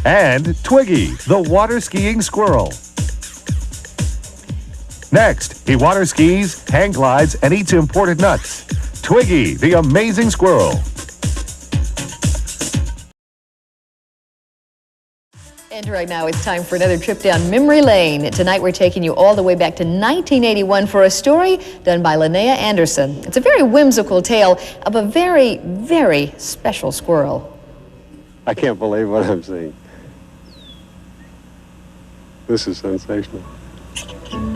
and Twiggy, the water skiing squirrel. Next, he water skis, hang glides, and eats imported nuts. Twiggy, the amazing squirrel. And right now it's time for another trip down memory lane. Tonight we're taking you all the way back to 1981 for a story done by Linnea Anderson. It's a very whimsical tale of a very, very special squirrel. I can't believe what I'm seeing. This is sensational.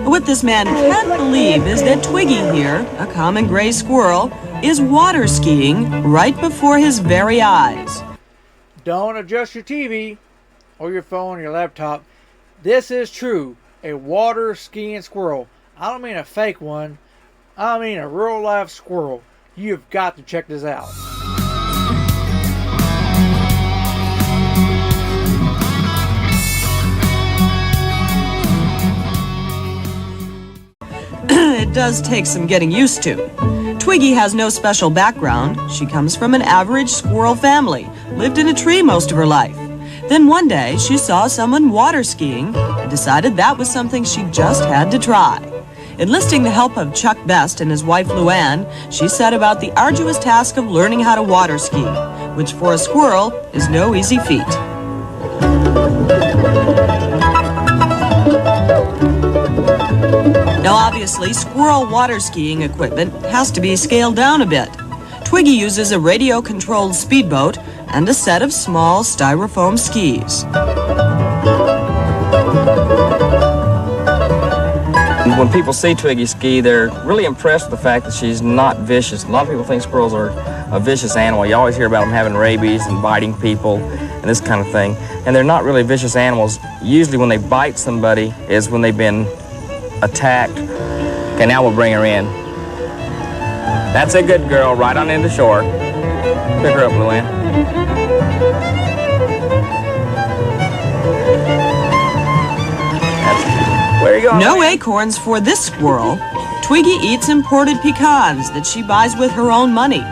What this man can't believe is that Twiggy here, a common gray squirrel, is water skiing right before his very eyes. Don't adjust your TV or your phone or your laptop. This is true. A water skiing squirrel. I don't mean a fake one. I mean a real life squirrel. You've got to check this out. It does take some getting used to. Twiggy has no special background. She comes from an average squirrel family, lived in a tree most of her life. Then one day, she saw someone water skiing and decided that was something she just had to try. Enlisting the help of Chuck Best and his wife Luann, she set about the arduous task of learning how to water ski, which for a squirrel is no easy feat. Now obviously, squirrel water skiing equipment has to be scaled down a bit. Twiggy uses a radio-controlled speedboat and a set of small styrofoam skis. When people see Twiggy ski, they're really impressed with the fact that she's not vicious. A lot of people think squirrels are a vicious animal. You always hear about them having rabies and biting people and this kind of thing. And they're not really vicious animals. Usually when they bite somebody is when they've been attacked. Okay, now we'll bring her in. That's a good girl, right on into shore. Pick her up, Luann. Where are you going? No acorns for this squirrel. Twiggy eats imported pecans that she buys with her own money.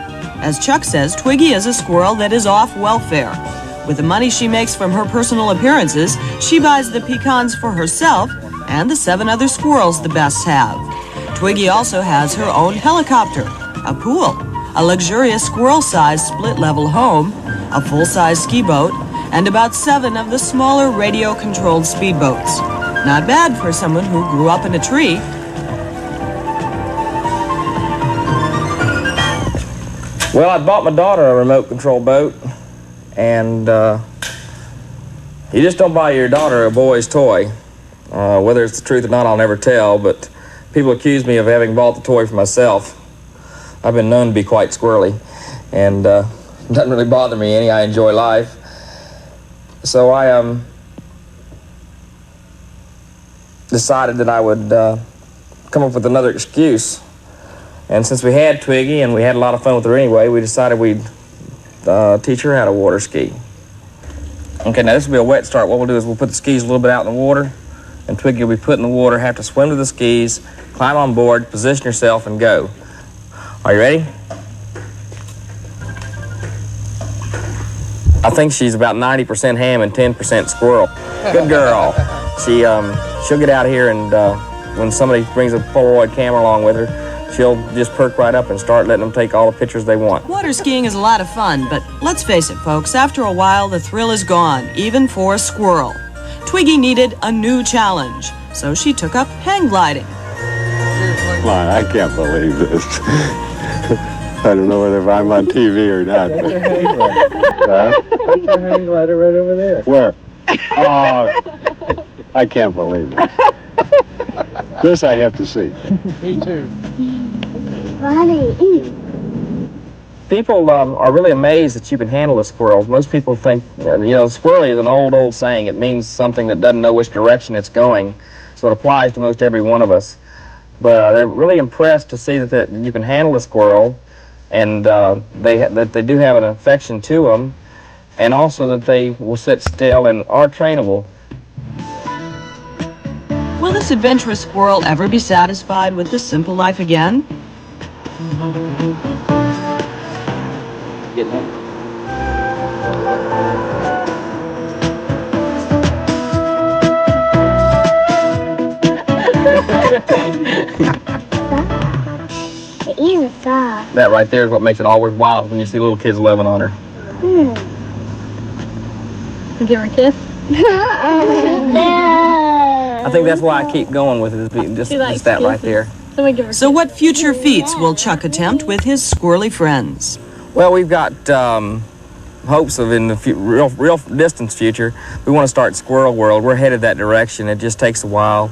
As Chuck says, Twiggy is a squirrel that is off welfare. With the money she makes from her personal appearances, she buys the pecans for herself and the 7 other squirrels the Bests have. Twiggy also has her own helicopter, a pool, a luxurious squirrel-sized split-level home, a full-size ski boat, and about 7 of the smaller radio-controlled speedboats. Not bad for someone who grew up in a tree. Well, I bought my daughter a remote-control boat, and you just don't buy your daughter a boy's toy. Whether it's the truth or not, I'll never tell, but people accuse me of having bought the toy for myself. I've been known to be quite squirrely, and it doesn't really bother me any. I enjoy life. So I decided that I would come up with another excuse. And since we had Twiggy and we had a lot of fun with her anyway, we decided we'd teach her how to water ski. Okay, now this will be a wet start. What we'll do is we'll put the skis a little bit out in the water, and Twiggy will be put in the water, have to swim to the skis, climb on board, position yourself, and go. Are you ready? I think she's about 90% ham and 10% squirrel. Good girl. She'll get out here, and when somebody brings a Polaroid camera along with her, she'll just perk right up and start letting them take all the pictures they want. Water skiing is a lot of fun, but let's face it, folks, after a while, the thrill is gone, even for a squirrel. Twiggy needed a new challenge, so she took up hang gliding. Come on, I can't believe this. I don't know whether I'm on TV or not. But, Put your hang glider right over there. where? Oh, I can't believe it. This I have to see. Me too. People are really amazed that you can handle a squirrel. Most people think, squirrely is an old saying. It means something that doesn't know which direction it's going, so it applies to most every one of us. But they're really impressed to see that you can handle a squirrel, and that they do have an affection to them, and also that they will sit still and are trainable. Will this adventurous squirrel ever be satisfied with this simple life again? It is soft. That right there is what makes it all worthwhile when you see little kids loving on her. Give her a kiss. I think that's why I keep going with it, is just that right there. So what future feats will Chuck attempt with his squirrely friends? Well, we've got hopes of in the real distant future. We want to start Squirrel World. We're headed that direction. It just takes a while.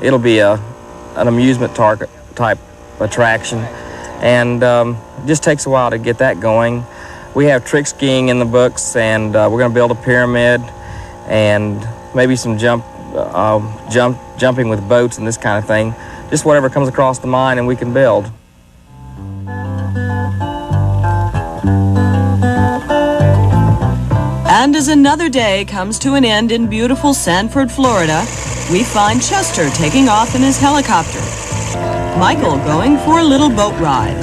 It'll be an amusement type attraction, and it just takes a while to get that going. We have trick skiing in the books, and we're going to build a pyramid, and maybe some jumping with boats and this kind of thing. Just whatever comes across the mind and we can build. And as another day comes to an end in beautiful Sanford, Florida, we find Chester taking off in his helicopter, Michael going for a little boat ride.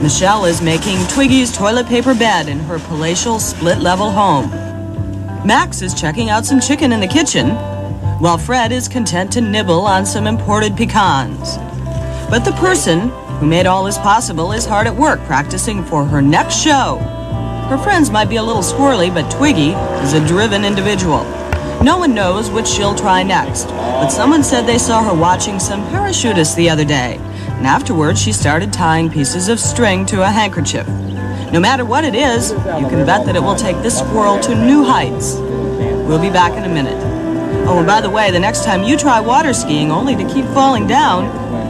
Michelle is making Twiggy's toilet paper bed in her palatial split-level home. Max is checking out some chicken in the kitchen, while Fred is content to nibble on some imported pecans. But the person who made all this possible is hard at work practicing for her next show. Her friends might be a little squirrely, but Twiggy is a driven individual. No one knows what she'll try next, but someone said they saw her watching some parachutists the other day, and afterwards she started tying pieces of string to a handkerchief. No matter what it is, you can bet that it will take this squirrel to new heights. We'll be back in a minute. Oh, and by the way, the next time you try water skiing only to keep falling down,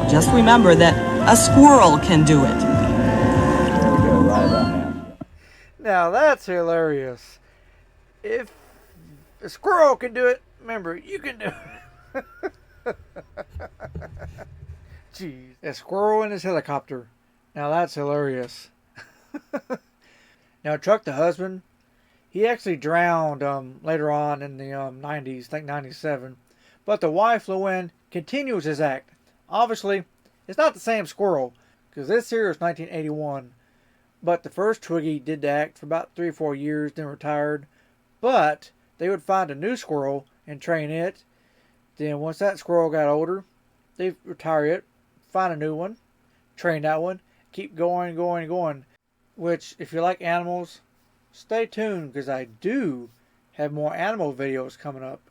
just remember that a squirrel can do it. Now that's hilarious. If a squirrel can do it, remember, you can do it. Jeez. A squirrel in his helicopter. Now that's hilarious. Now Chuck, the husband, he actually drowned later on in the 90s, I think 97. But the wife, Luann, continues his act. Obviously, it's not the same squirrel, because this here is 1981. But the first Twiggy did the act for about 3 or 4 years, then retired. But they would find a new squirrel and train it. Then once that squirrel got older, they'd retire it, find a new one, train that one, keep going. Which, if you like animals, stay tuned, because I do have more animal videos coming up.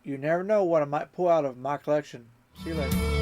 You never know what I might pull out of my collection. See you later.